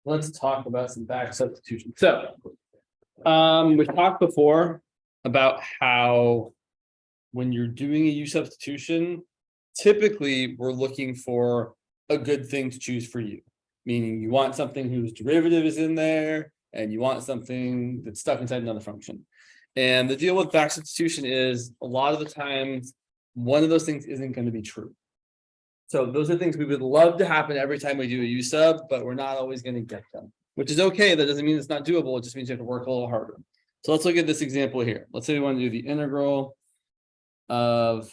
let's talk about some back substitution. So, we talked before about how when you're doing a U substitution, typically we're looking for a good thing to choose for you, meaning you want something whose derivative is in there and you want something that's stuck inside another function. And the deal with back substitution is a lot of the times one of those things isn't going to be true. So those are things we would love to happen every time we do a U sub, but we're not always going to get them, which is okay. That doesn't mean it's not doable. It just means you have to work a little harder. So let's look at this example here. Let's say we want to do the integral of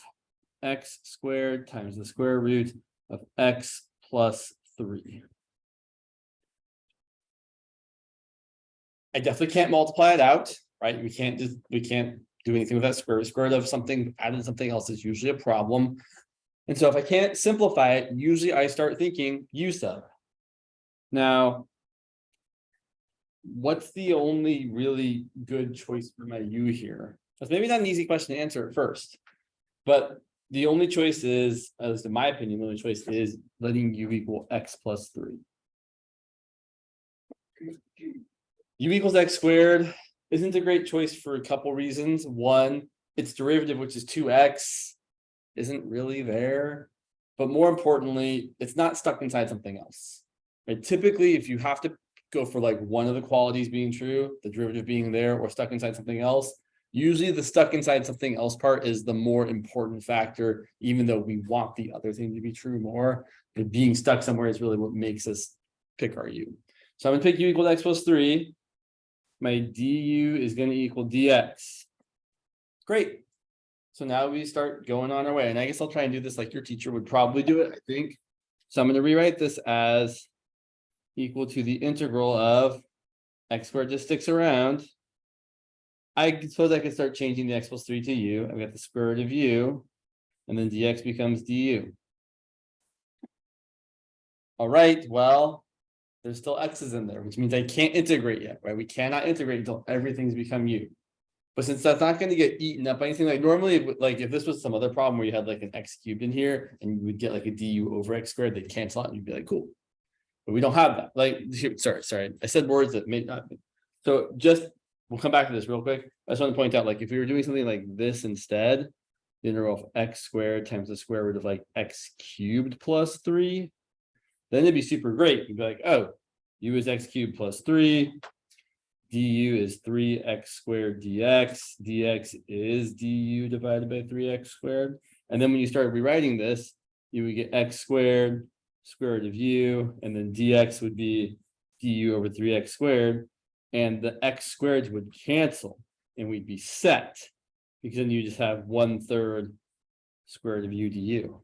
x squared times the square root of x plus 3. I definitely can't multiply it out, right? We can't do anything with that square root. Square root of something added something else is usually a problem. And so if I can't simplify it, usually I start thinking U sub. Now, what's the only really good choice for my U here? That's maybe not an easy question to answer at first, but the only choice is, as in my opinion, the only choice is letting U equal x plus 3. U equals x squared isn't a great choice for a couple reasons. One, its derivative, which is 2x, isn't really there. But more importantly, it's not stuck inside something else. Right? Typically, if you have to go for like one of the qualities being true, the derivative being there, or stuck inside something else, usually the stuck inside something else part is the more important factor, even though we want the other thing to be true more. But being stuck somewhere is really what makes us pick our U. So I'm going to pick U equal to x plus 3. My du is going to equal dx. Great. So now we start going on our way. And I guess I'll try and do this like your teacher would probably do it, I think. So I'm going to rewrite this as equal to the integral of x squared just sticks around. I suppose I could start changing the x plus 3 to u. I've got the square root of u, and then dx becomes du. All right, well, there's still x's in there, which means I can't integrate yet, right? We cannot integrate until everything's become u. But since that's not going to get eaten up by anything, like normally, like if this was some other problem where you had like an x cubed in here and you would get like a du over x squared, they'd cancel out and you'd be like, cool. But we don't have that. Like, sorry. I said words that may not be. So we'll come back to this real quick. I just want to point out, like, if we were doing something like this instead, the integral of x squared times the square root of like x cubed plus 3, then it'd be super great. You'd be like, oh, u is x cubed plus 3. Du is 3x squared dx. Dx is du divided by 3x squared. And then when you start rewriting this, you would get x squared, square root of u, and then dx would be du over 3x squared. And the x squareds would cancel, and we'd be set, because then you just have 1/3 square root of u du.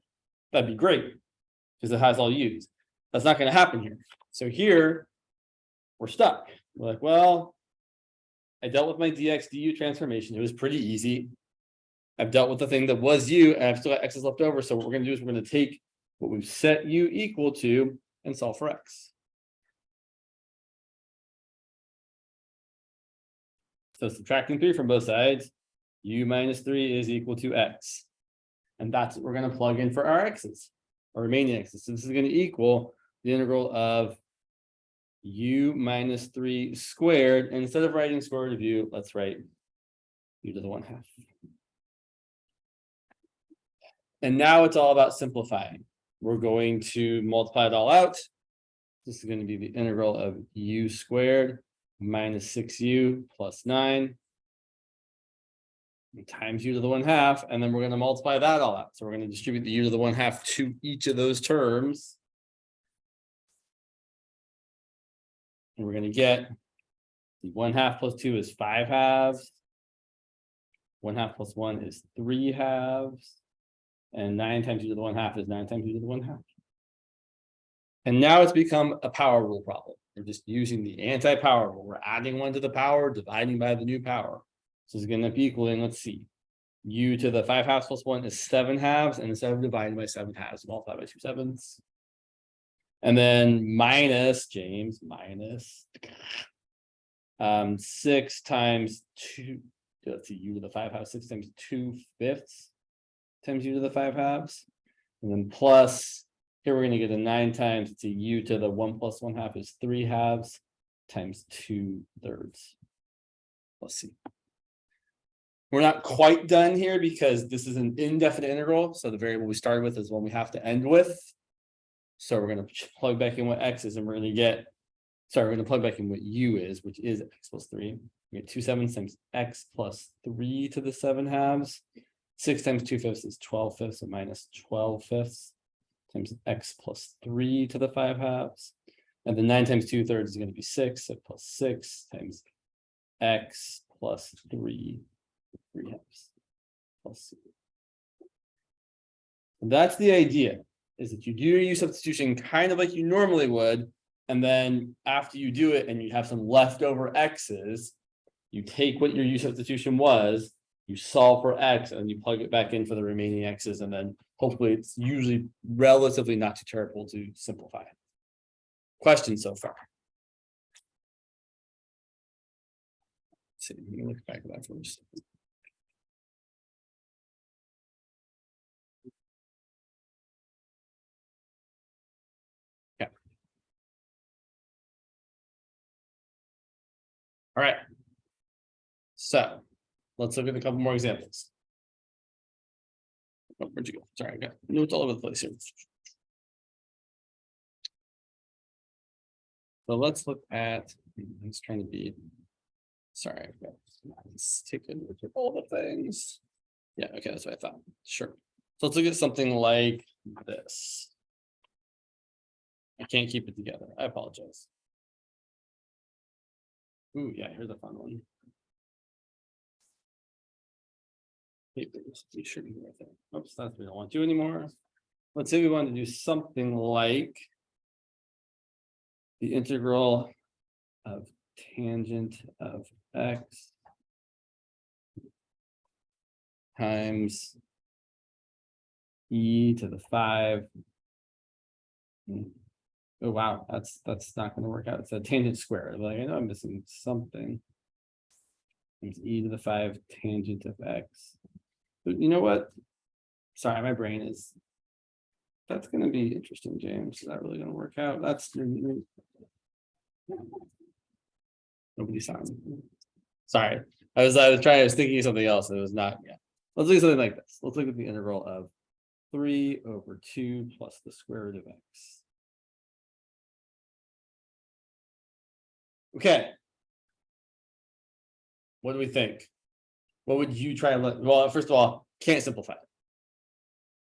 That'd be great, because it has all u's. That's not going to happen here. So here, we're stuck. We're like, well, I dealt with my dx du transformation. It was pretty easy. I've dealt with the thing that was u, and I've still got x's left over. So what we're going to do is we're going to take what we've set u equal to and solve for x. So subtracting 3 from both sides, u minus 3 is equal to x. And that's what we're going to plug in for our x's, our remaining x's. So this is going to equal the integral of u minus 3 squared. And instead of writing square root of u, let's write u to the 1/2. And now it's all about simplifying. We're going to multiply it all out. This is going to be the integral of u squared minus 6u plus 9 times u to the 1/2, and then we're going to multiply that all out. So we're going to distribute the u to the 1/2 to each of those terms. And we're going to get the 1/2 plus 2 is 5/2. 1/2 plus 1 is 3/2. And 9 times u to the 1/2 is 9 times u to the 1/2. And now it's become a power rule problem. We're just using the anti-power rule. We're adding 1 to the power, dividing by the new power. So it's going to be equaling, let's see, u to the 5/2 plus 1 is 7/2, and instead of dividing by 7/2, multiply by 2 7s. And then minus, James, minus 6 times 2, let's see, u to the 5/2, 6 times 2/5 times u to the 5/2, and then plus Here we're gonna get a 9 times it's a u to the 1 plus 1/2 is 3/2 times 2/3 plus c. We're not quite done here because this is an indefinite integral. So the variable we started with is one we have to end with. So we're going to plug back in what x is, and we're going to get, we're going to plug back in what u is, which is x plus 3. We get 2 7 times x plus 3 to the 7/2. 6 times 2/5 is 12/5, so minus 12/5 times x plus 3 to the 5/2. And then 9 times 2/3 is going to be 6, so plus 6 times x plus 3 3/2 plus c. That's the idea, is that you do your u substitution kind of like you normally would, and then after you do it and you have some leftover x's, you take what your u substitution was, you solve for x, and you plug it back in for the remaining x's, and then hopefully it's usually relatively not too terrible to simplify. Questions so far? Let's see, let me look back at that for just a second. Okay. All right. So let's look at a couple more examples. Oh, where'd you go? Sorry, I got notes all over the place here. So let's look at, I'm just trying to be, sorry, I've got, let's take a look at all the things. Yeah, okay, that's what I thought. Sure. So let's look at something like this. I can't keep it together. I apologize. Ooh, yeah, here's a fun one. Be sure to be right there. Oops, that's what we don't want to do anymore. Let's say we want to do something like the integral of tangent of x times e to the 5. Oh wow, that's not going to work out. It's a tangent square. Like I know I'm missing something. It's e to the 5 tangent of x. But you know what? Sorry, my brain is. That's going to be interesting, James. Is that really going to work out? That's nobody saw me. Sorry, I was thinking of something else. It was not. Yeah, let's look at something like this. Let's look at the integral of 3 over 2 plus the square root of x. Okay. What do we think? What would you try and let? Well, first of all, can't simplify it.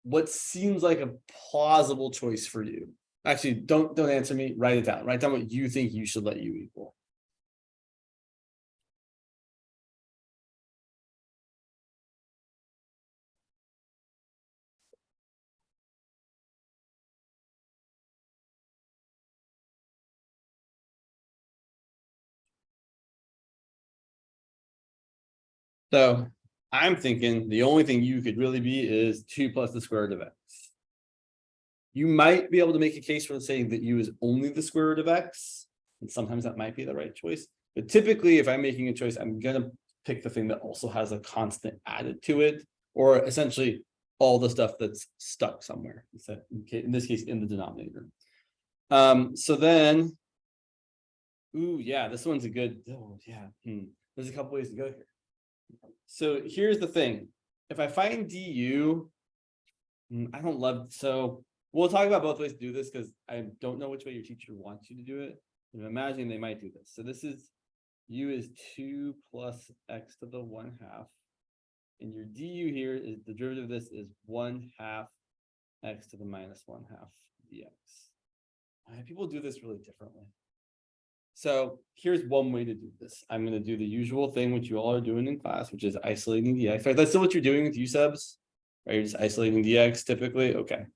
What seems like a plausible choice for you? Actually, don't answer me. Write it down. Write down what you think you should let u equal. So I'm thinking the only thing you could really be is 2 plus the square root of x. You might be able to make a case for saying that u is only the square root of x, and sometimes that might be the right choice. But typically, if I'm making a choice, I'm going to pick the thing that also has a constant added to it, or essentially all the stuff that's stuck somewhere. In this case, in the denominator. So then, ooh, yeah, this one's a good, oh yeah, there's a couple ways to go here. So here's the thing. If I find du, I don't love, so we'll talk about both ways to do this because I don't know which way your teacher wants you to do it. I'm imagining they might do this. So this is, u is 2 plus x to the 1/2. And your du here is, the derivative of this is 1/2 x to the minus 1/2 dx. People do this really differently. So here's one way to do this. I'm going to do the usual thing, which you all are doing in class, which is isolating dx. In fact, that's still what you're doing with u subs, right? You're just isolating dx typically. Okay.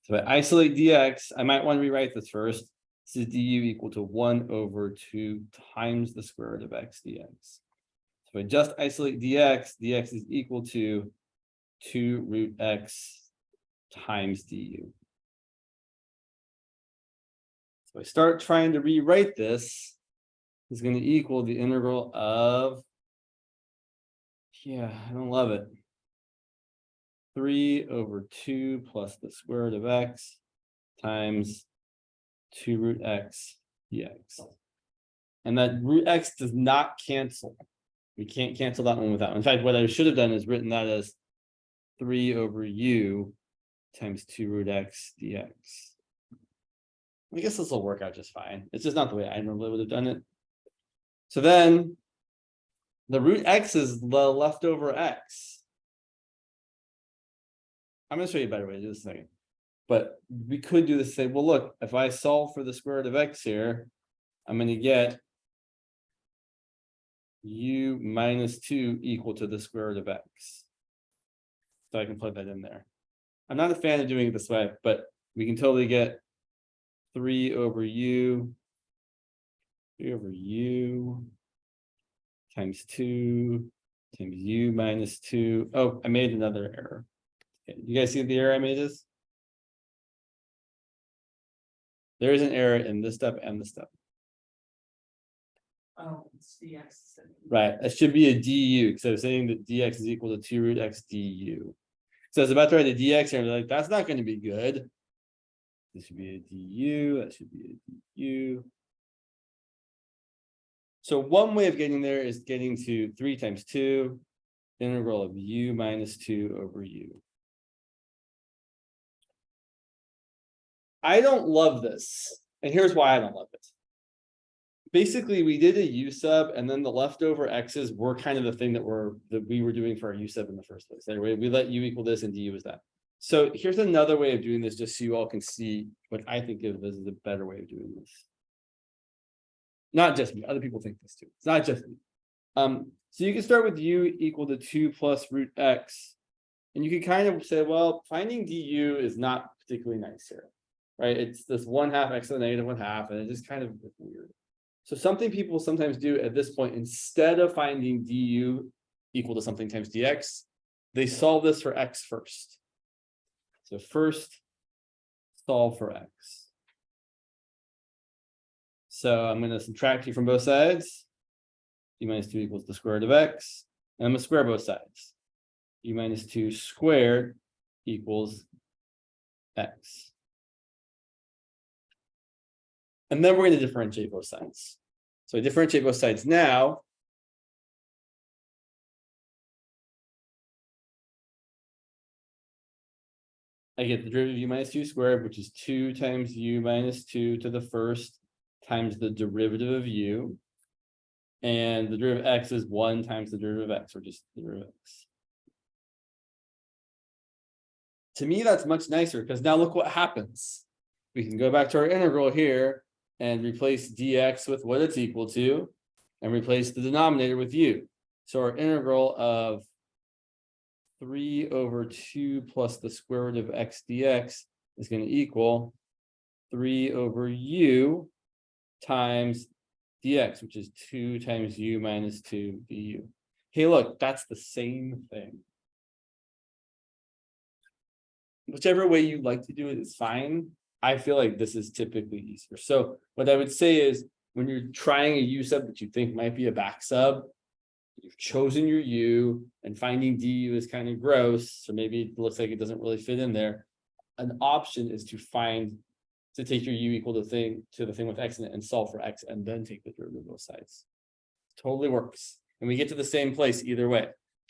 So if I isolate dx, I might want to rewrite this first. This is du equal to 1 over 2 times the square root of x dx. So if I just isolate dx, dx is equal to 2 root x times du. So I start trying to rewrite this, is going to equal the integral of, yeah, I don't love it, 3 over 2 plus the square root of x times 2 root x dx. And that root x does not cancel. We can't cancel that one with that one. In fact, what I should have done is written that as 3 over u times 2 root x dx. I guess this will work out just fine. It's just not the way I normally would have done it. So then the root x is the leftover x. I'm going to show you a better way to do this in a second. But we could do the same. Well, look, if I solve for the square root of x here, I'm going to get u minus 2 equal to the square root of x. So I can plug that in there. I'm not a fan of doing it this way, but we can totally get 3 over u times 2 times u minus 2. Oh, I made another error. Okay. You guys see the error I made this? There is an error in this step and this step. Oh, it's dx. Right, that should be a du because I was saying that dx is equal to 2 root x du. So I was about to write a dx here and be like, that's not going to be good. This should be a du, that should be a du. So one way of getting there is getting to 3 times 2, integral of u minus 2 over u. I don't love this, and here's why I don't love it. Basically, we did a u sub, and then the leftover x's were kind of the thing that we were doing for our u sub in the first place. Anyway, we let u equal this and du is that. So here's another way of doing this, just so you all can see what I think of as a better way of doing this. Not just me, other people think this too. It's not just me. So you can start with u equal to 2 plus root x, and you can kind of say, well, finding du is not particularly nice here, right? It's this 1/2 x to the negative 1/2, and it just kind of weird. So something people sometimes do at this point, instead of finding du equal to something times dx, they solve this for x first. So first, solve for x. So I'm going to subtract u from both sides. U minus 2 equals the square root of x. And I'm going to square both sides. U minus 2 squared equals x. And then we're going to differentiate both sides. So I differentiate both sides now. I get the derivative of u minus 2 squared, which is 2 times u minus 2 to the first times the derivative of u. And the derivative of x is 1 times the derivative of x, or just the derivative of x. To me, that's much nicer, because now look what happens. We can go back to our integral here and replace dx with what it's equal to, and replace the denominator with u. So our integral of 3 over 2 plus the square root of x dx is going to equal 3 over u times dx, which is 2 times u minus 2 du. Hey, look, that's the same thing. Whichever way you like to do it is fine. I feel like this is typically easier. So what I would say is, when you're trying a u sub that you think might be a back sub, you've chosen your u, and finding du is kind of gross, so maybe it looks like it doesn't really fit in there. An option is to take your u equal to the thing with x in it and solve for x, and then take the derivative of both sides. Totally works. And we get to the same place either way.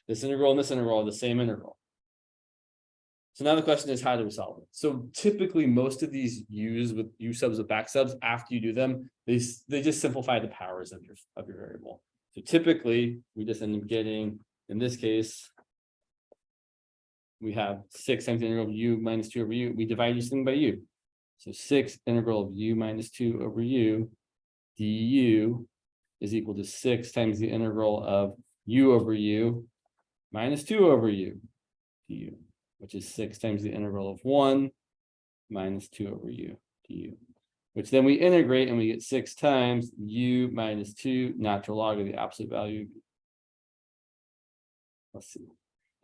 This integral and this integral are the same integral. So now the question is, how do we solve it? So typically most of these u subs with back subs, after you do them, they just simplify the powers of your variable. So typically we just end up getting, in this case, we have 6 times the integral of u minus 2 over u. We divide each thing by u. So 6 integral of u minus 2 over u du is equal to 6 times the integral of u over u minus 2 over u du, which is 6 times the integral of 1 minus 2 over u du, which then we integrate and we get 6 times u minus 2 natural log of the absolute value. Let's see.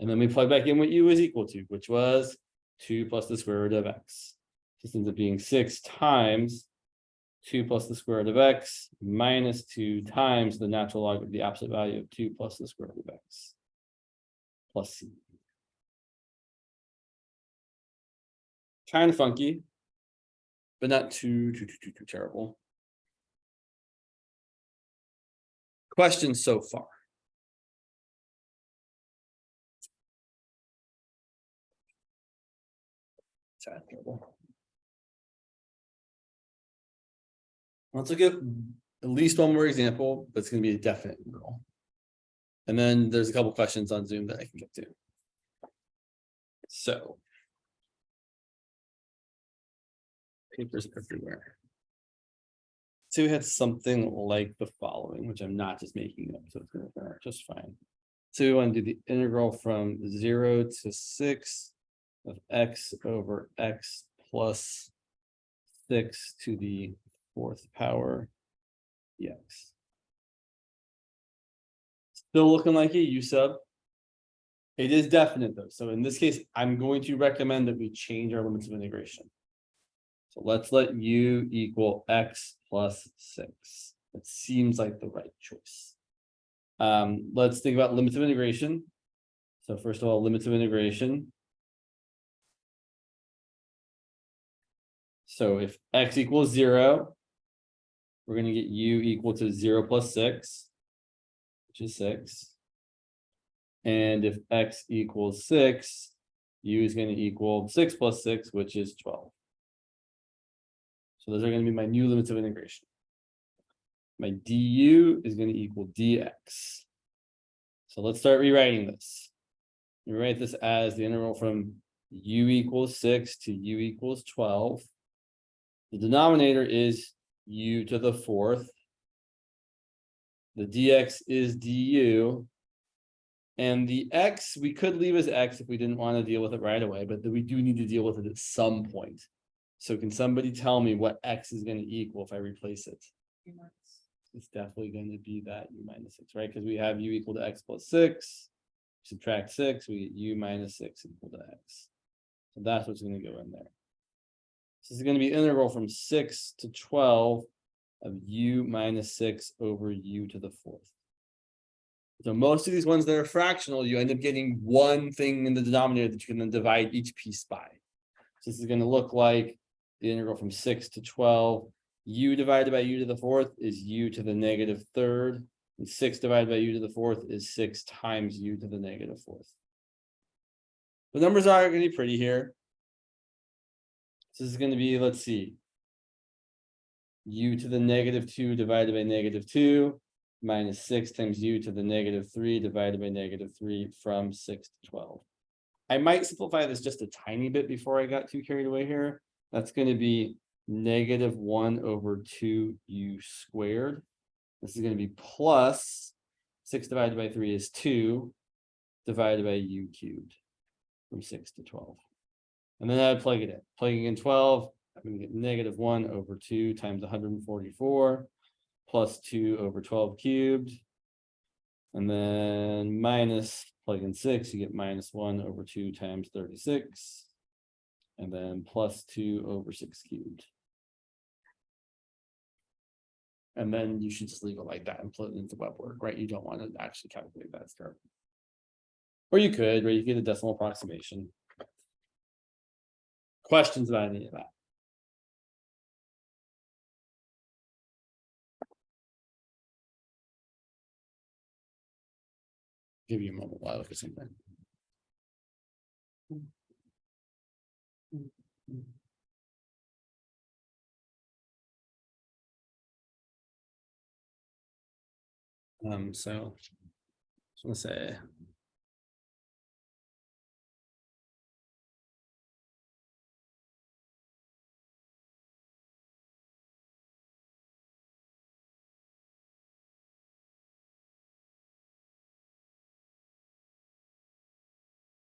And then we plug back in what u is equal to, which was 2 plus the square root of x. This ends up being 6 times 2 plus the square root of x minus 2 times the natural log of the absolute value of 2 plus the square root of x plus c. Kind of funky, but not too terrible. Questions so far? Let's look at least one more example, but it's going to be a definite integral. And then there's a couple questions on Zoom that I can get to. So, papers everywhere. So we had something like the following, which I'm not just making up, so it's going to work just fine. So we want to do the integral from 0 to 6 of x over x plus 6 to the 4th power dx. Still looking like a U sub. It is definite though. So in this case, I'm going to recommend that we change our limits of integration. So let's let u equal x plus 6. That seems like the right choice. Let's think about limits of integration. So first of all, limits of integration. So if x equals 0, we're going to get u equal to 0 plus 6, which is 6. And if x equals 6, u is going to equal 6 plus 6, which is 12. So those are going to be my new limits of integration. My du is going to equal dx. So let's start rewriting this. We write this as the integral from u equals 6 to u equals 12. The denominator is u to the 4th. The dx is du. And the x, we could leave as x if we didn't want to deal with it right away, but we do need to deal with it at some point. So can somebody tell me what x is going to equal if I replace it? It's definitely going to be that u minus 6, right? Because we have u equal to x plus 6. Subtract 6, we get u minus 6 equal to x. So that's what's going to go in there. So this is going to be integral from 6 to 12 of u minus 6 over u to the 4th. So most of these ones that are fractional, you end up getting one thing in the denominator that you can then divide each piece by. So this is going to look like the integral from 6 to 12. U divided by u to the 4th is u to the negative 3rd. And 6 divided by u to the 4th is 6 times u to the negative 4th. The numbers are going to be pretty here. So this is going to be, let's see, u to the negative 2 divided by negative 2 minus 6 times u to the negative 3 divided by negative 3 from 6 to 12. I might simplify this just a tiny bit before I got too carried away here. That's going to be negative 1 over 2u squared. This is going to be plus 6 divided by 3 is 2 divided by u cubed from 6 to 12. And then I would plug it in. Plugging in 12, I'm going to get negative 1 over 2 times 144 plus 2 over 12 cubed. And then minus, plug in 6, you get minus 1 over 2 times 36. And then plus 2 over 6 cubed. And then you should just leave it like that and put it into web work, right? You don't want to actually calculate that stuff. Or you could, right? You get a decimal approximation. Questions about any of that? Give you a moment while I look at something. So just want to say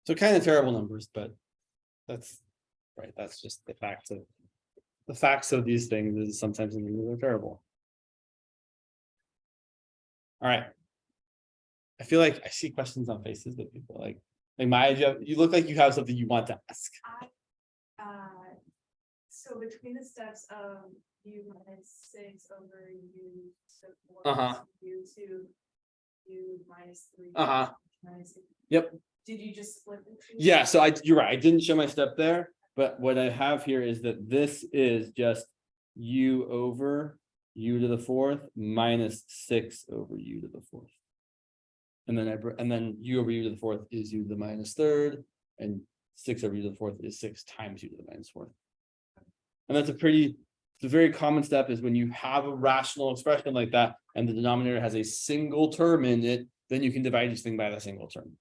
so kind of terrible numbers, but that's right. That's just the facts of these things is sometimes they're terrible. All right. I feel like I see questions on faces, but people like Maya, you look like you have something you want to ask. So between the steps of u minus 6 over u to 4 u to u minus 3 minus 6. Yep. Did you just split the two? Yeah, so you're right. I didn't show my step there, but what I have here is that this is just u over u to the fourth minus 6 over u to the fourth. And then u over u to the fourth is u to the minus third, and 6 over u to the fourth is 6 times u to the minus fourth. And that's it's a very common step is when you have a rational expression like that, and the denominator has a single term in it, then you can divide each thing by the single term,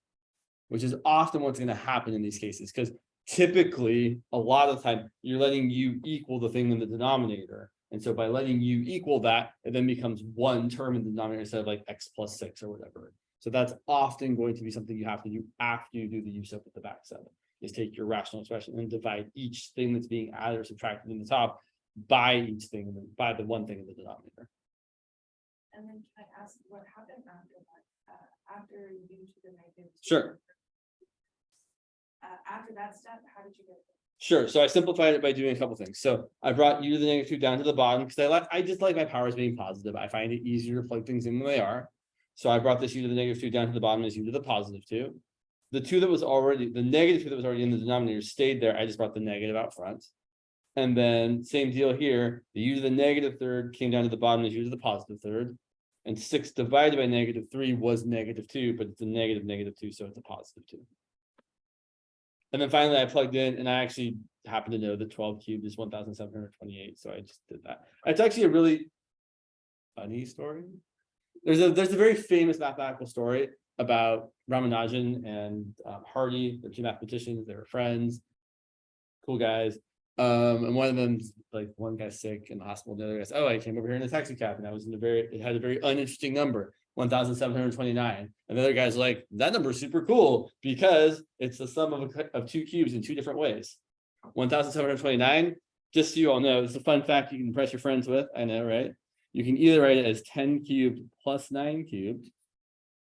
which is often what's going to happen in these cases, because typically a lot of the time you're letting u equal the thing in the denominator. And so by letting u equal that, it then becomes one term in the denominator instead of like x plus 6 or whatever. So that's often going to be something you have to do after you do the u sub at the back side, is take your rational expression and divide each thing that's being added or subtracted in the top by each thing, by the one thing in the denominator. And then can I ask what happened after that? After u to the negative? Sure. After that step, how did you get it? Sure. So I simplified it by doing a couple things. So I brought u to the negative 2 down to the bottom because I just like my powers being positive. I find it easier to plug things in when they are. So I brought this u to the negative 2 down to the bottom as u to the positive 2. The negative 2 that was already in the denominator stayed there. I just brought the negative out front. And then same deal here. The u to the negative third came down to the bottom as u to the positive third. And 6 divided by negative 3 was negative 2, but it's a negative 2, so it's a positive 2. And then finally I plugged in, and I actually happen to know that 12 cubed is 1,728. So I just did that. It's actually a really funny story. There's a very famous mathematical story about Ramanujan and Hardy. They're two mathematicians. They were friends, cool guys. And one of them's like, one guy's sick in the hospital. The other guy's, oh, I came over here in a taxi cab, and I was it had a very uninteresting number, 1,729. And the other guy's like, that number is super cool because it's the sum of two cubes in two different ways. 1,729, just so you all know, it's a fun fact you can impress your friends with. I know, right? You can either write it as 10 cubed plus 9 cubed,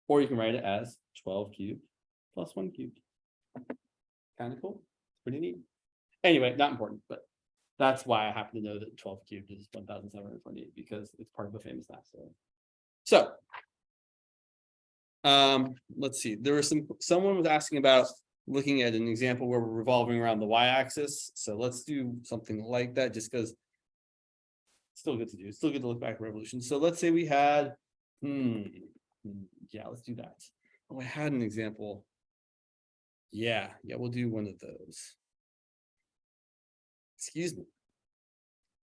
or you can write it as 12 cubed plus 1 cubed. Kind of cool. Pretty neat. Anyway, not important, but that's why I happen to know that 12 cubed is 1,728, because it's part of a famous math story. So let's see. There was someone was asking about looking at an example where we're revolving around the y-axis. So let's do something like that, just because it's still good to do. It's still good to look back at revolution. So let's say we had, yeah, let's do that. Oh, I had an example. Yeah, we'll do one of those. Excuse me.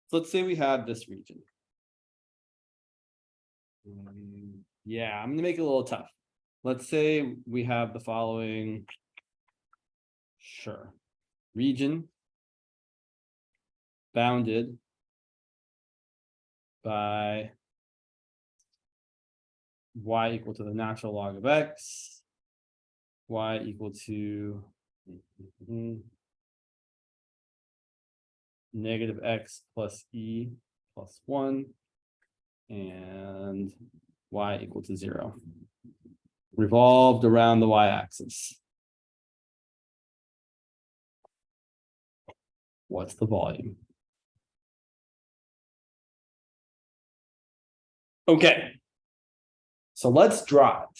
So let's say we have this region. Yeah, I'm gonna make it a little tough. Let's say we have the following. Sure. Region bounded by y equal to the natural log of x, y equal to negative x plus e plus 1, and y equal to 0. Revolved around the y-axis. What's the volume? Okay. So let's draw it.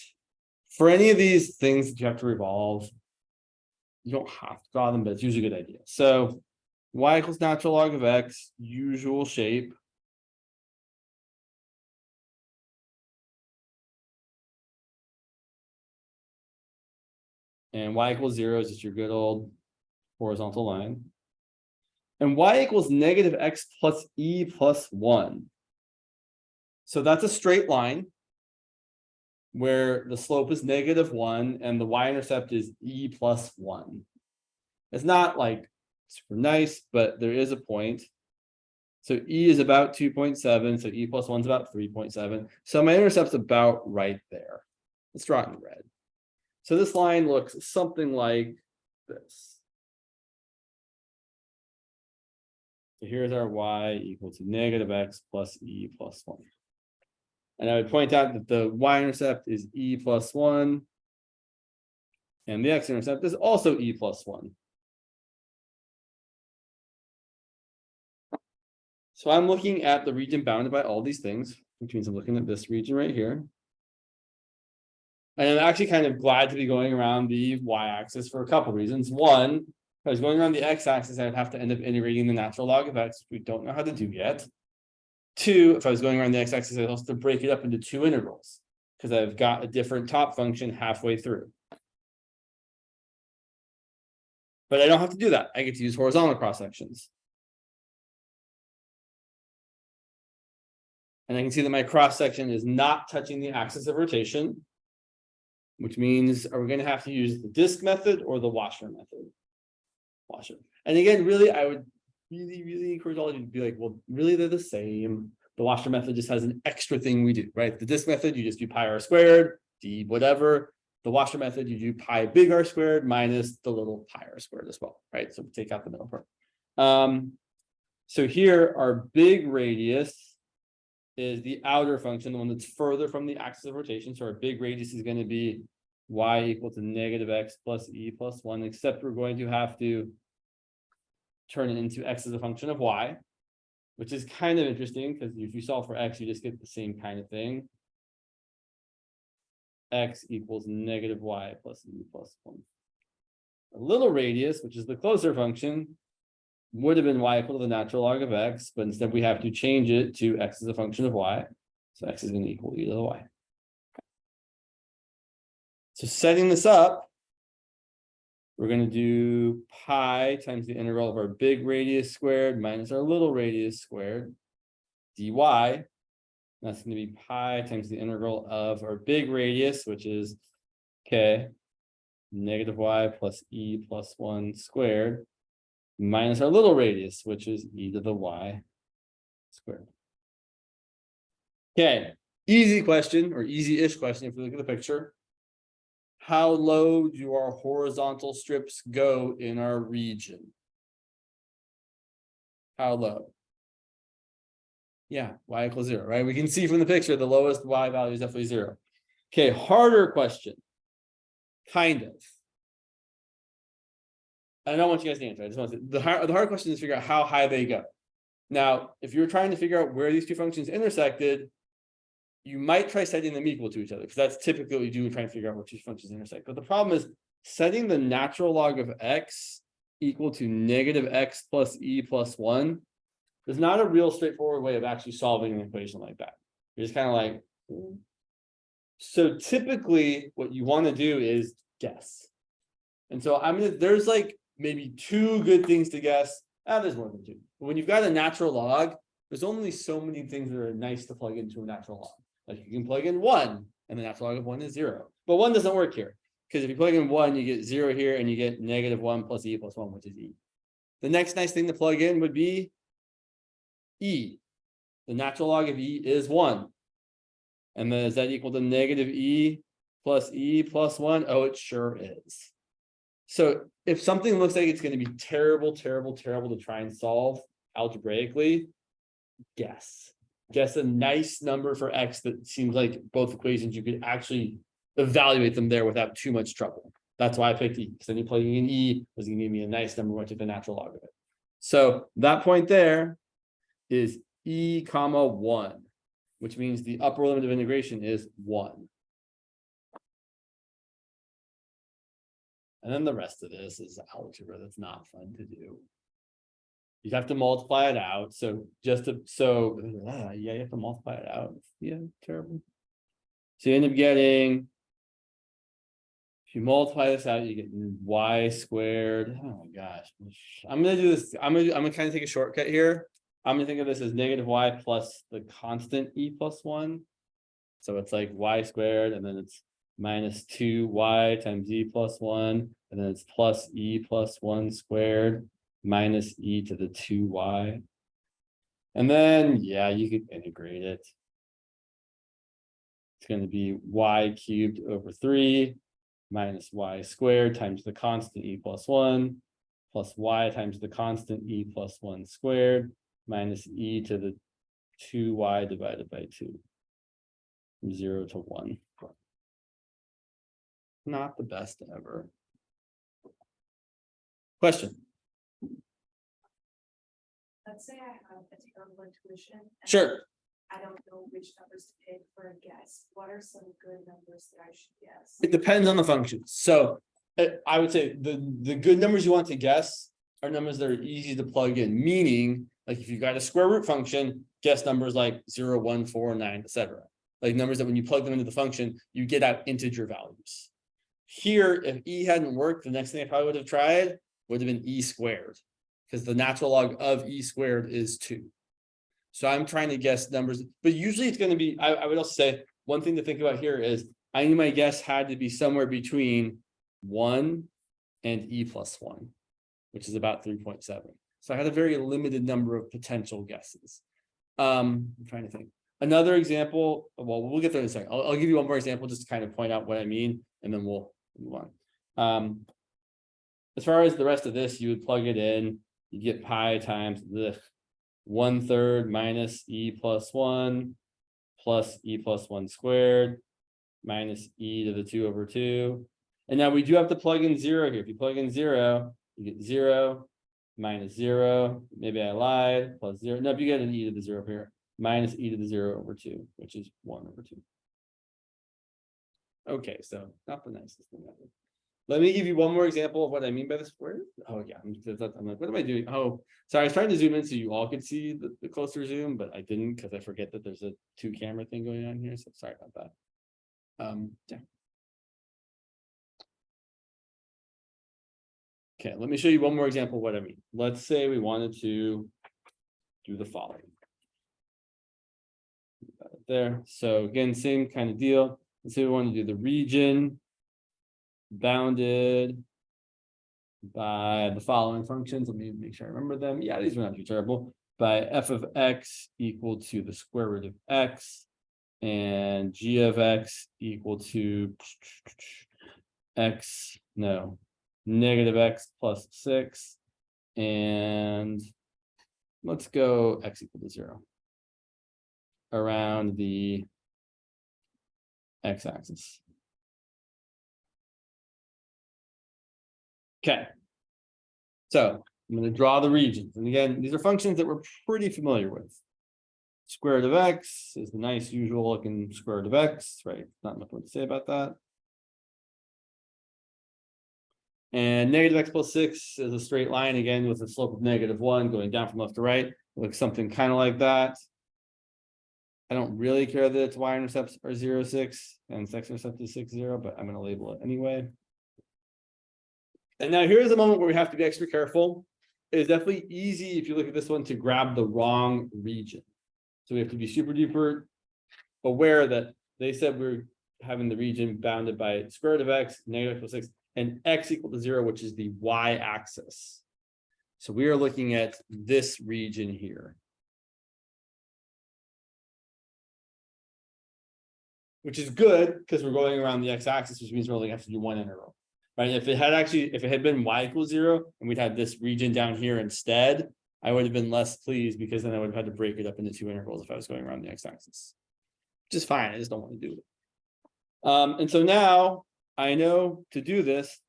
For any of these things that you have to revolve, you don't have to draw them, but it's usually a good idea. So y equals natural log of x, usual shape. And y equals 0 is just your good old horizontal line. And y equals negative x plus e plus 1. So that's a straight line where the slope is -1 and the y-intercept is e plus 1. It's not like super nice, but there is a point. So e is about 2.7, so e plus 1 is about 3.7. So my intercept's about right there. Let's draw it in red. So this line looks something like this. So here's our y equal to negative x plus e plus 1. And I would point out that the y-intercept is e plus 1. And the x-intercept is also e plus 1. So I'm looking at the region bounded by all these things, which means I'm looking at this region right here. And I'm actually kind of glad to be going around the y-axis for a couple reasons. One, I was going around the x-axis, I would have to end up integrating the natural log of x, which we don't know how to do yet. 2, if I was going around the x-axis, I'd also break it up into 2 integrals, because I've got a different top function halfway through. But I don't have to do that. I get to use horizontal cross sections. And I can see that my cross section is not touching the axis of rotation, which means are we going to have to use the disk method or the washer method? Washer. And again, really, I would really encourage all of you to be like, well, really, they're the same. The washer method just has an extra thing we do, right? The disk method, you just do pi r squared, d whatever. The washer method, you do pi big R squared minus the little pi r squared as well, right? So we take out the middle part. So here, our big radius is the outer function, the one that's further from the axis of rotation. So our big radius is going to be y equal to negative x plus e plus 1, except we're going to have to turn it into x as a function of y, which is kind of interesting because if you solve for x, you just get the same kind of thing. X equals negative y plus e plus 1. A little radius, which is the closer function, would have been y equal to the natural log of x, but instead we have to change it to x as a function of y. So x is going to equal e to the y. So setting this up, we're going to do pi times the integral of our big radius squared minus our little radius squared, dy. That's going to be pi times the integral of our big radius, which is k, negative y plus e plus 1 squared, minus our little radius, which is e to the y squared. Okay, easy question, or easy-ish question if you look at the picture. How low do our horizontal strips go in our region? How low? Yeah, y equals 0, right? We can see from the picture the lowest y value is definitely 0. Okay, harder question. Kind of. I don't want you guys to answer. I just want to, the hard question is to figure out how high they go. Now, if you're trying to figure out where these two functions intersected, you might try setting them equal to each other, because that's typically what you do when trying to figure out where two functions intersect. But the problem is setting the natural log of x equal to negative x plus e plus 1 is not a real straightforward way of actually solving an equation like that. You're just kind of like, so typically what you want to do is guess. And so there's like maybe 2 good things to guess. There's more than 2. But when you've got a natural log, there's only so many things that are nice to plug into a natural log. Like you can plug in 1, and the natural log of 1 is 0. But 1 doesn't work here, because if you plug in 1, you get 0 here, and you get negative 1 plus e plus 1, which is e. The next nice thing to plug in would be e. The natural log of e is 1. And then is that equal to negative e plus 1? Oh, it sure is. So if something looks like it's going to be terrible to try and solve algebraically, guess a nice number for x that seems like both equations you could actually evaluate them there without too much trouble. That's why I picked e, because then you plugging in e was going to give me a nice number when I took the natural log of it. So that point there is e comma 1, which means the upper limit of integration is 1. And then the rest of this is algebra that's not fun to do. You have to multiply it out. So yeah, you have to multiply it out. Yeah, terrible. So you end up getting, if you multiply this out, you get y squared. Oh my gosh. I'm gonna do this. I'm gonna kind of take a shortcut here. I'm gonna think of this as negative y plus the constant e plus 1. So it's like y squared, and then it's minus 2y times e plus 1, and then it's plus e plus 1 squared minus e to the 2y. And then, yeah, you could integrate it. It's going to be y cubed over 3 minus y squared times the constant e plus 1 plus y times the constant e plus 1 squared minus e to the 2y divided by 2 from 0 to 1. Not the best ever. Question? Let's say I have a terrible intuition. and Sure. I don't know which numbers to pick for a guess. What are some good numbers that I should guess? It depends on the function. So I would say the good numbers you want to guess are numbers that are easy to plug in, meaning like if you've got a square root function, guess numbers like 0, 1, 4, 9, etc. Like numbers that when you plug them into the function, you get out integer values. Here, if e hadn't worked, the next thing I probably would have tried would have been e squared, because the natural log of e squared is 2. So I'm trying to guess numbers, but usually it's going to be, I would also say one thing to think about here is I knew my guess had to be somewhere between 1 and e plus 1, which is about 3.7. So I had a very limited number of potential guesses. I'm trying to think. Another example, well, we'll get there in a second. I'll give you one more example just to kind of point out what I mean, and then we'll move on. As far as the rest of this, you would plug it in, you get pi times the 1/3 minus e plus 1 plus e plus 1 squared minus e to the 2 over 2. And now we do have to plug in 0 here. If you plug in 0, you get 0 minus 0. Maybe I lied. Plus 0. No, you get an e to the 0 here. Minus e to the 0 over 2, which is 1 over 2. Okay, so not the nicest thing ever. Let me give you one more example of what I mean by this word. Oh yeah, I'm like, what am I doing? Oh, sorry, I was trying to zoom in so you all could see the closer zoom, but I didn't because I forget that there's a 2-camera thing going on here. So sorry about that. Yeah. Okay, let me show you one more example of what I mean. Let's say we wanted to do the following. There. So again, same kind of deal. Let's say we want to do the region bounded by the following functions. Let me make sure I remember them. Yeah, these are not too terrible. By f of x equal to the square root of x and g of x equal to negative x plus 6. And let's go x equal to 0 around the x-axis. Okay, so I'm going to draw the regions. And again, these are functions that we're pretty familiar with. Square root of x is the nice usual looking square root of x, right? Not much more to say about that. And negative x plus 6 is a straight line again with a slope of -1 going down from left to right. Looks something kind of like that. I don't really care that its y-intercepts are 0, 6 and its x-intercept is 6, 0, but I'm going to label it anyway. And now here's the moment where we have to be extra careful. It's definitely easy if you look at this one to grab the wrong region. So we have to be super duper aware that they said we're having the region bounded by square root of x, negative x plus 6, and x equal to 0, which is the y-axis. So we are looking at this region here, which is good because we're going around the x-axis, which means we only have to do one interval. Right? If it had been y equals 0 and we'd had this region down here instead, I would have been less pleased because then I would have had to break it up into 2 intervals if I was going around the x-axis. Which is fine, I just don't want to do it. And so now I know to do this,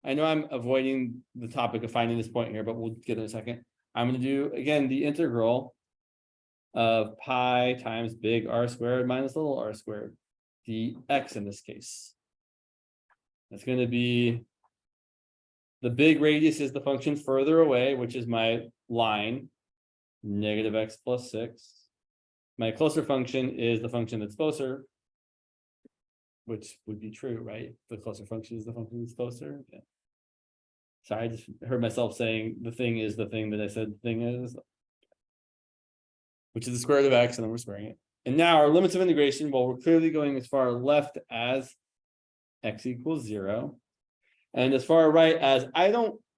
I know I'm avoiding the topic of finding this point here, but we'll get in a second. I'm going to do, again, the integral of pi times big R squared minus little r squared, dx in this case. It's going to be the big radius is the function further away, which is my line, negative x plus 6. My closer function is the function that's closer, which would be true, right? The closer function is the function that's closer. Yeah. Sorry, I just heard myself saying the thing is the thing that I said the thing is, which is the square root of x, and then we're squaring it. And now our limits of integration, well, we're clearly going as far left as x equals 0. And as far right as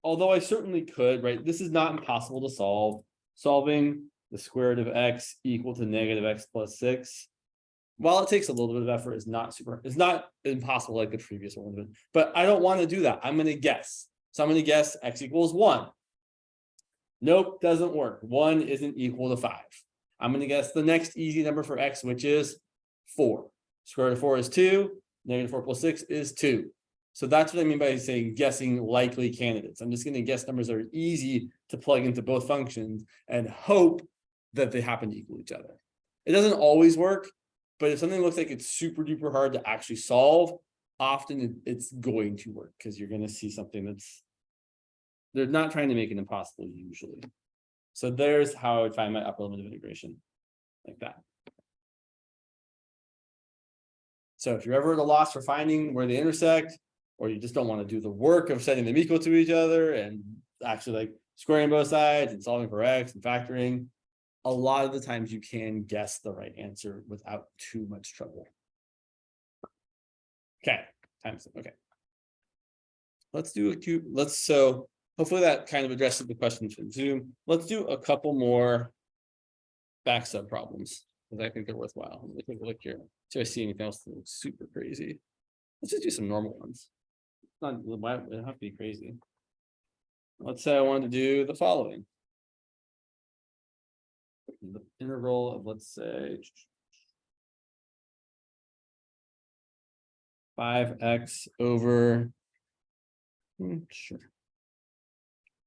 although I certainly could, right? This is not impossible to solve. Solving the square root of x equal to negative x plus 6. While it takes a little bit of effort, it's not impossible like the previous one. But I don't want to do that. I'm going to guess. So I'm going to guess x equals 1. Nope, doesn't work. 1 isn't equal to 5. I'm going to guess the next easy number for x, which is 4. Square root of 4 is 2. Negative 4 plus 6 is 2. So that's what I mean by saying guessing likely candidates. I'm just going to guess numbers that are easy to plug into both functions and hope that they happen to equal each other. It doesn't always work, but if something looks like it's super duper hard to actually solve, often it's going to work because you're going to see something they're not trying to make it impossible usually. So there's how I would find my upper limit of integration, like that. So if you're ever at a loss for finding where they intersect, or you just don't want to do the work of setting them equal to each other and actually like squaring both sides and solving for x and factoring, a lot of the times you can guess the right answer without too much trouble. Okay, times. Okay. Let's do a cube. So hopefully that kind of addresses the question from Zoom. Let's do a couple more back sub problems because I think they're worthwhile. Let me take a look here. See if I see anything else that looks super crazy. Let's just do some normal ones. Not why it doesn't have to be crazy. Let's say I wanted to do the following. The integral of, let's say, 5x over sure,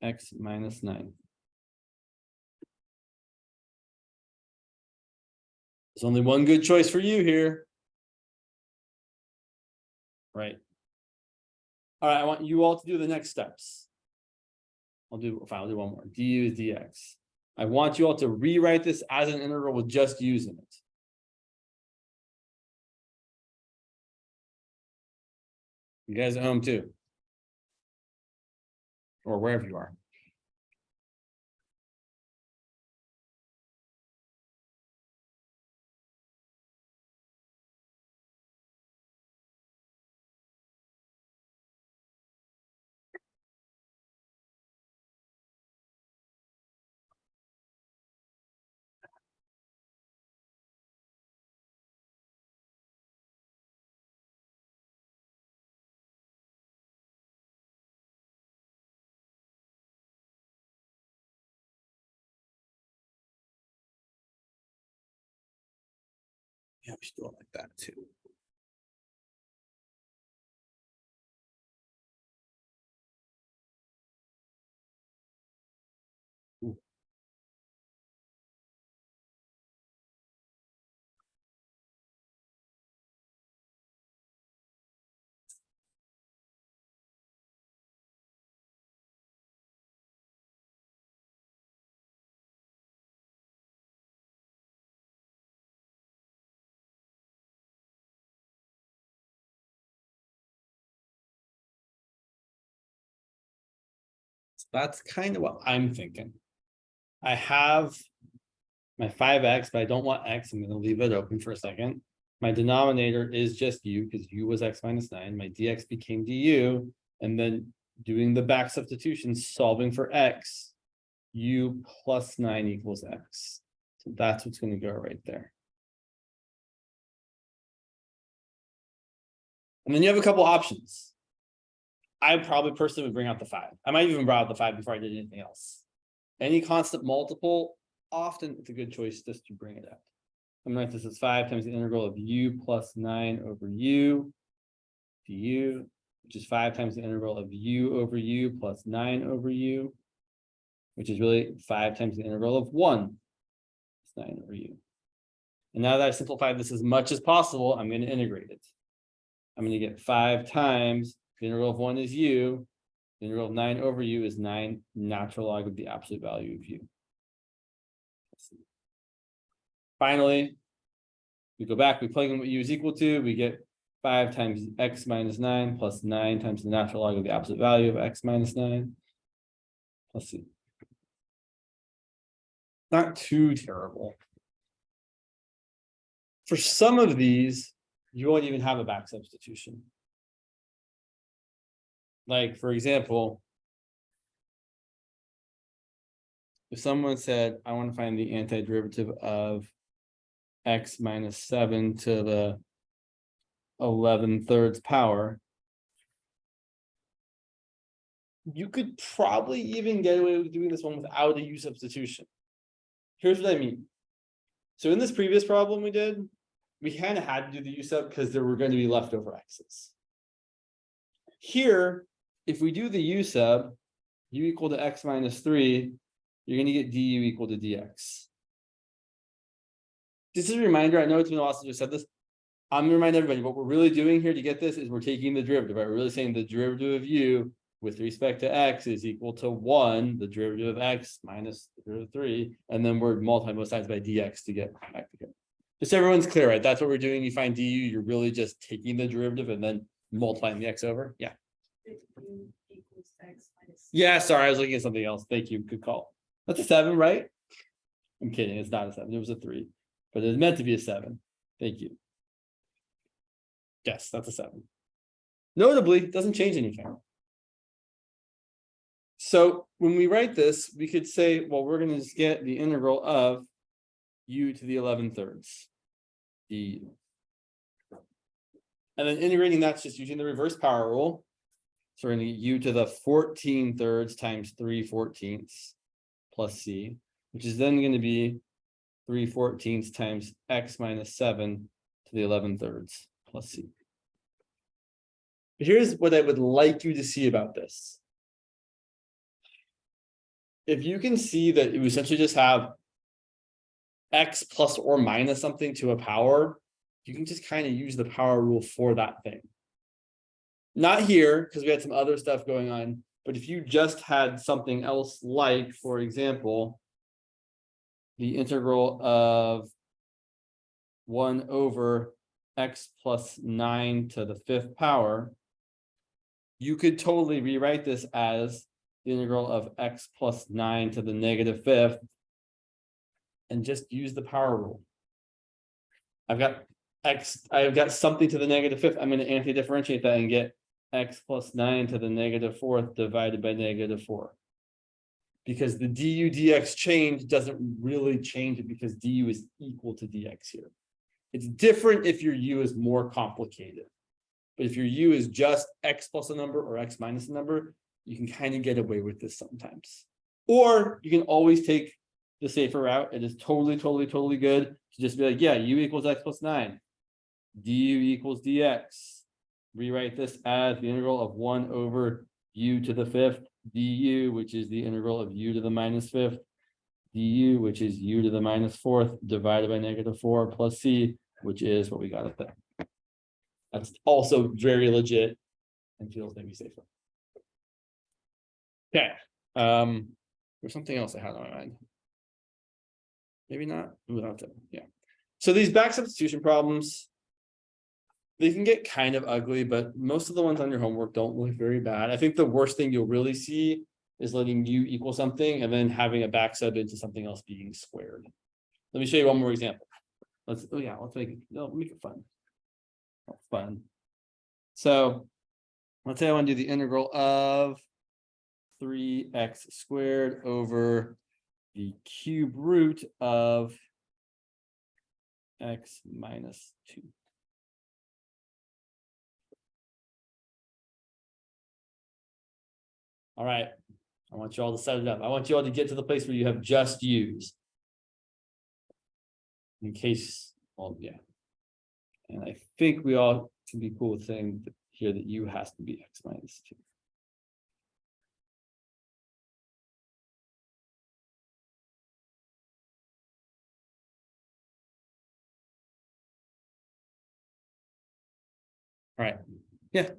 x minus 9. There's only one good choice for you here. Right. All right, I want you all to do the next steps. I'll do one more. du is dx. I want you all to rewrite this as an integral with just u's in it. You guys at home too. Or wherever you are. Yeah, we should do it like that too. Ooh. That's kind of what I'm thinking. I have my 5x, but I don't want x. I'm going to leave it open for a second. My denominator is just u because u was x minus 9. My dx became du. And then doing the back substitution, solving for x, u plus 9 equals x. So that's what's going to go right there. And then you have a couple options. I probably personally would bring out the 5. I might even bring out the 5 before I did anything else. Any constant multiple, often it's a good choice just to bring it out. I'm going to write this as 5 times the integral of u plus 9 over u du, which is 5 times the integral of u over u plus 9 over u, which is really 5 times the integral of 1 plus 9 over u. And now that I've simplified this as much as possible, I'm going to integrate it. I'm going to get 5 times the integral of 1 is u. The integral of 9 over u is 9 natural log of the absolute value of u. Finally, we go back, we plug in what u is equal to, we get 5 times x minus 9 plus 9 times the natural log of the absolute value of x minus 9 plus c. Not too terrible. For some of these, you won't even have a back substitution. Like, for example, if someone said, I want to find the antiderivative of x minus 7 to the 11/3 power, you could probably even get away with doing this one without a u substitution. Here's what I mean. So in this previous problem we did, we kind of had to do the u sub because there were going to be leftover x's. Here, if we do the u sub, u equal to x minus 3, you're going to get du equal to dx. This is a reminder, I know it's been a while since we said this. I'm gonna remind everybody, what we're really doing here to get this is we're taking the derivative, right? We're really saying the derivative of u with respect to x is equal to 1, the derivative of x minus the derivative of 3, and then we're multiplying both sides by dx to get back to here. Just so everyone's clear, right? That's what we're doing. You find du, you're really just taking the derivative and then multiplying the x over. Yeah. U equals X minus. Yeah, sorry, I was looking at something else. Thank you. Good call. That's a 7, right? I'm kidding. It's not a 7. It was a 3, but it's meant to be a 7. Thank you. Yes, that's a 7. Notably, it doesn't change anything. So when we write this, we could say, well, we're going to just get the integral of u to the 11/3. And then integrating that's just using the reverse power rule. So we're going to get u to the 14/3 times 3/14 plus c, which is then going to be 3/14 times x minus 7 to the 11/3 plus c. But here's what I would like you to see about this. If you can see that you essentially just have x plus or minus something to a power, you can just kind of use the power rule for that thing. Not here, because we had some other stuff going on, but if you just had something else like, for example, the integral of 1 over x plus 9 to the 5th power, you could totally rewrite this as the integral of x plus 9 to the -5th and just use the power rule. I've got something to the -5th. I'm going to anti-differentiate that and get x plus 9 to the -4th divided by -4. Because the du dx change doesn't really change it because du is equal to dx here. It's different if your u is more complicated. But if your u is just x plus a number or x minus a number, you can kind of get away with this sometimes. Or you can always take the safer route. It is totally good to just be like, yeah, u equals x plus 9. Du equals dx. Rewrite this as the integral of 1 over u to the 5th du, which is the integral of u to the -5th du, which is u to the -4th divided by -4 plus c, which is what we got up there. That's also very legit and feels maybe safer. Okay. There's something else I had on my mind. Maybe not. Yeah. So these back substitution problems, they can get kind of ugly, but most of the ones on your homework don't look very bad. I think the worst thing you'll really see is letting u equal something and then having a back sub into something else being squared. Let me show you one more example. Let's make it fun. Fun. So let's say I want to do the integral of 3x squared over the cube root of x minus 2. All right, I want you all to set it up. I want you all to get to the place where you have just u's. In case, well, yeah. And I think we all can be cool with saying here that u has to be x minus 2. All right, yeah.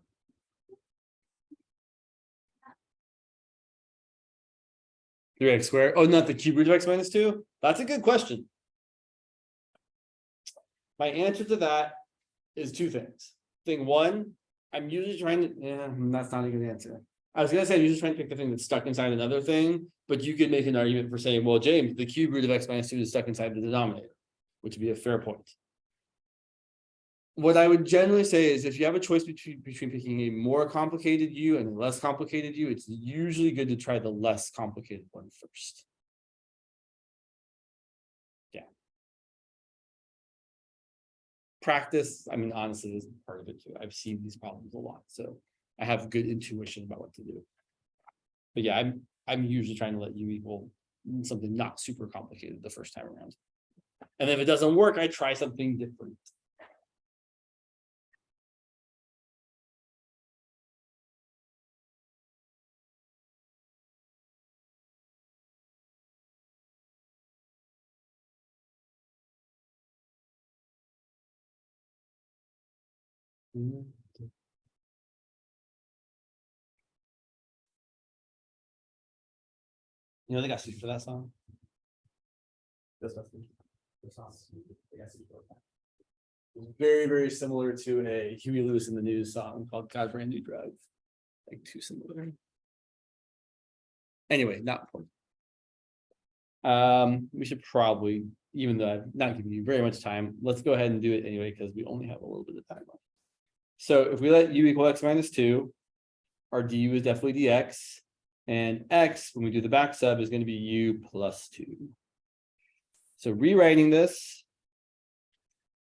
3x squared. Oh, not the cube root of x minus 2? That's a good question. My answer to that is 2 things. Thing one, I'm usually trying to, that's not a good answer. I was gonna say I'm usually trying to pick the thing that's stuck inside another thing, but you could make an argument for saying, well, James, the cube root of x minus 2 is stuck inside the denominator, which would be a fair point. What I would generally say is if you have a choice between picking a more complicated u and a less complicated u, it's usually good to try the less complicated one first. Yeah. Practice, I mean, honestly, is part of it too. I've seen these problems a lot, so I have good intuition about what to do. But yeah, I'm usually trying to let u equal something not super complicated the first time around. And if it doesn't work, I try something different. You know they got sued for that song. This song. They got sued for that. It's very, very similar to a Huey Lewis in the News song called "God Brand New Drug." Like too similar. Anyway, not important. We should probably, even though I've not given you very much time, let's go ahead and do it anyway because we only have a little bit of time left. So if we let u equal x minus 2, our du is definitely dx, and x, when we do the back sub, is going to be u plus 2. So rewriting this,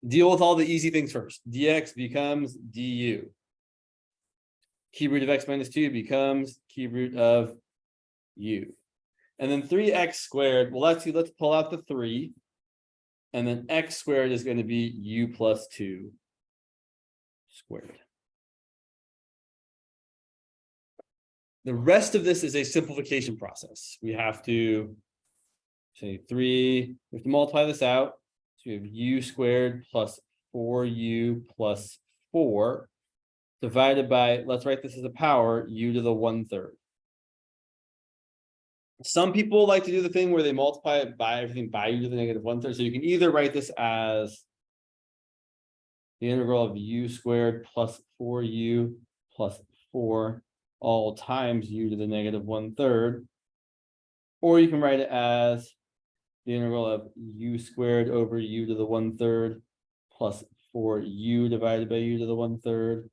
deal with all the easy things first. Dx becomes du. Cube root of x minus 2 becomes cube root of u. And then 3x squared, well, let's pull out the 3. And then x squared is going to be u plus 2 squared. The rest of this is a simplification process. We have to say 3, we have to multiply this out. So we have u squared plus 4u plus 4 divided by, let's write this as a power, u to the 1/3. Some people like to do the thing where they multiply it by everything by u to the negative 1/3. So you can either write this as the integral of u squared plus 4u plus 4 all times u to the negative 1/3. Or you can write it as the integral of u squared over u to the 1/3 plus 4u divided by u to the 1/3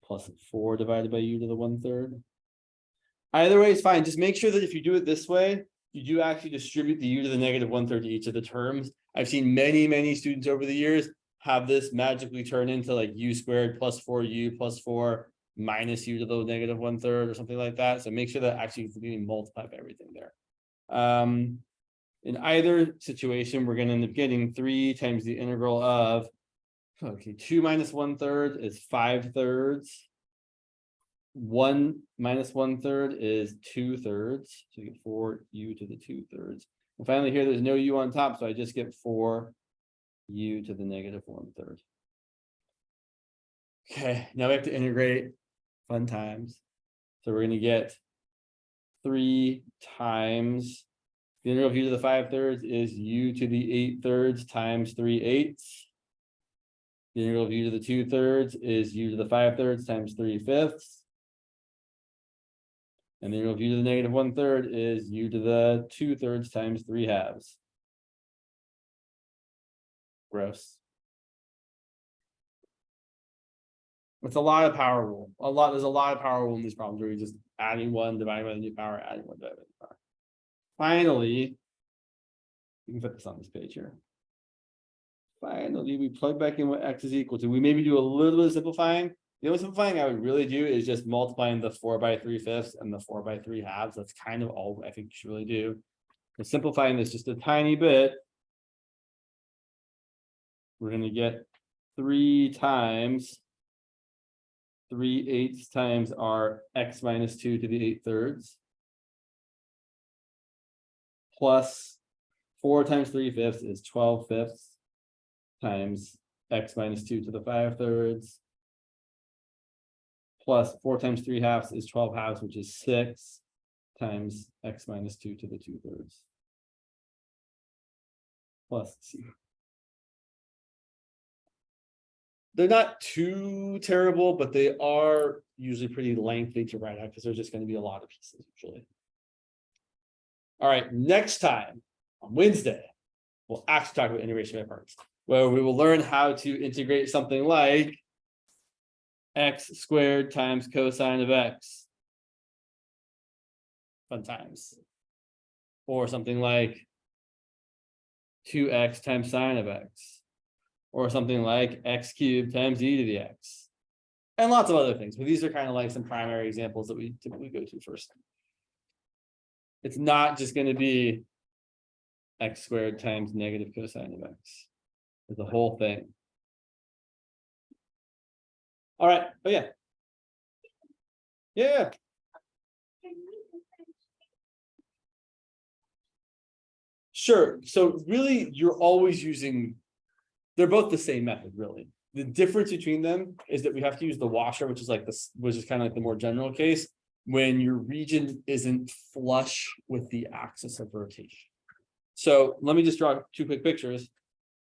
plus 4 divided by u to the 1/3. Either way is fine. Just make sure that if you do it this way, you do actually distribute the u to the negative 1/3 to each of the terms. I've seen many, many students over the years have this magically turn into like u squared plus 4u plus 4 minus u to the negative 1/3 or something like that. So make sure that actually it's getting multiplied by everything there. In either situation, we're going to end up getting 3 times the integral of, okay, 2 minus 1/3 is 5/3. 1 minus 1/3 is 2/3. So you get 4u to the 2/3. And finally here, there's no u on top, so I just get 4u to the negative 1/3. Okay, now we have to integrate. Fun times. So we're going to get 3 times the integral of u to the 5/3 is u to the 8/3 times 3/8. The integral of u to the 2/3 is u to the 5/3 times 3/5. And the integral of u to the negative 1/3 is u to the 2/3 times 3/2. Gross. It's a lot of power rule. There's a lot of power rule in these problems where you're just adding 1, dividing by the new power, adding 1, dividing by the new power. Finally, we can put this on this page here. Finally, we plug back in what x is equal to. We maybe do a little bit of simplifying. The only simplifying I would really do is just multiplying the 4 by 3/5 and the 4 by 3/2. That's kind of all I think you should really do. And simplifying this just a tiny bit, we're going to get 3 times 3/8 times our x minus 2 to the 8/3 plus 4 times 3/5 is 12/5 times x minus 2 to the 5/3 plus 4 times 3/2 is 12/2, which is 6 times x minus 2 to the 2/3 plus c. They're not too terrible, but they are usually pretty lengthy to write out because there's just going to be a lot of pieces usually. All right, next time on Wednesday, we'll actually talk about integration by parts, where we will learn how to integrate something like x squared times cosine of x. Fun times. Or something like 2x times sine of x. Or something like x cubed times e to the x. And lots of other things, but these are kind of like some primary examples that we typically go to first. It's not just going to be x squared times negative cosine of x. It's the whole thing. All right, but yeah. Yeah. Sure. So really, you're always using, they're both the same method, really. The difference between them is that we have to use the washer, which is like this, which is kind of like the more general case, when your region isn't flush with the axis of rotation. So let me just draw two quick pictures.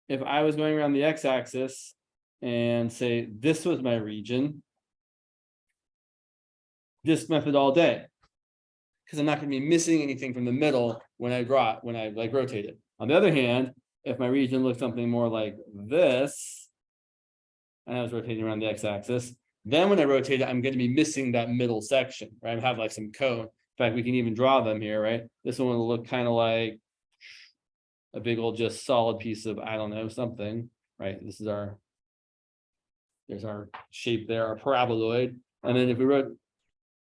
If I was going around the x-axis and say this was my region, this method all day, because I'm not going to be missing anything from the middle when I like rotate it. On the other hand, if my region looks something more like this, and I was rotating around the x-axis, then when I rotate it, I'm going to be missing that middle section, right? I have like some cone. In fact, we can even draw them here, right? This one will look kind of like a big old just solid piece of, I don't know, something, right? This is there's our shape there, our paraboloid. And then if we wrote,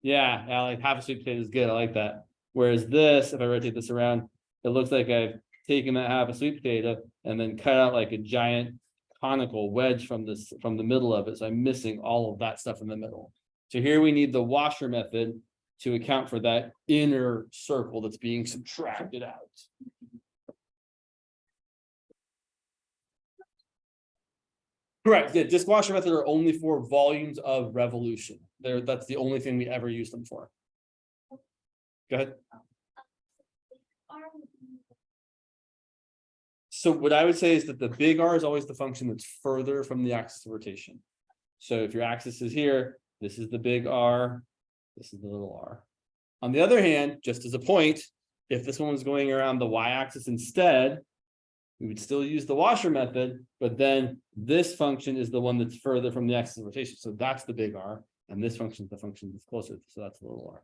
yeah, like half a sweet potato is good. I like that. Whereas this, if I rotate this around, it looks like I've taken that half a sweet potato and then cut out like a giant conical wedge from the middle of it. So I'm missing all of that stuff in the middle. So here we need the washer method to account for that inner circle that's being subtracted out. Correct. Yeah, disk washer method are only for volumes of revolution. That's the only thing we ever use them for. Go ahead. So what I would say is that the big R is always the function that's further from the axis of rotation. So if your axis is here, this is the big R, this is the little r. On the other hand, just as a point, if this one was going around the y-axis instead, we would still use the washer method, but then this function is the one that's further from the axis of rotation. So that's the big R, and this function is the function that's closer. So that's the little r.